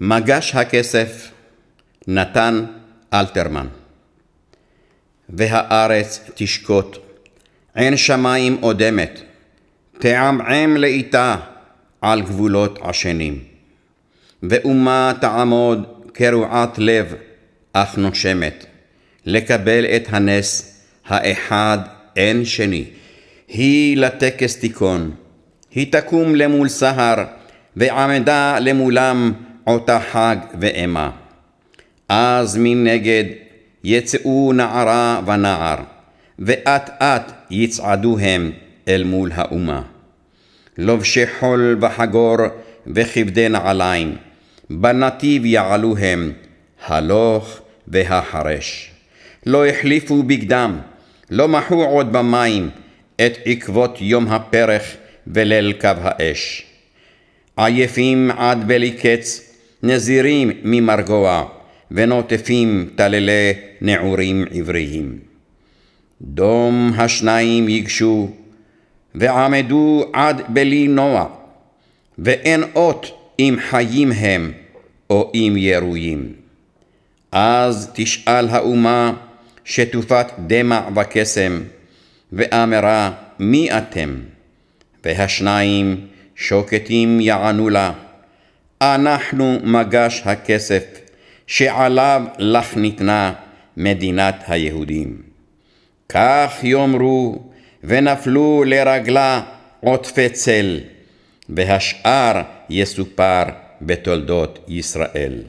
מגש הכסף נתן אלתרמן. והארץ תשקוט, עין שמיים אודמת, תעמעם לאיתה על גבולות עשנים. ואומה תעמוד כרועת לב, אך נושמת, לקבל את הנס האחד אין שני. היא לטקס תיכון, היא תקום למול סהר, ועמדה למולם אותה חג ואימה. אז מנגד יצאו נערה ונער, ואת את יצעדו הם אל מול האומה. לובשי חול וחגור וכבדי נעליים, בנתיב יעלו הם, הלוך והחרש. לא החליפו בגדם, לא מחו עוד במים, את עקבות יום הפרח וליל קו האש. עייפים עד בלי קץ, נזירים ממרגוע, ונוטפים תללי נעורים עבריים. דום השניים ייגשו, ועמדו עד בלי נוע, ואין אות אם חיים הם, או אם ירויים. אז תשאל האומה שטופת דמע וקסם, ואמרה מי אתם? והשניים שוקטים יענו לה, אנחנו מגש הכסף, שעליו לך ניתנה מדינת היהודים. כך יאמרו ונפלו לרגלה עוטפי צל, והשאר יסופר בתולדות ישראל.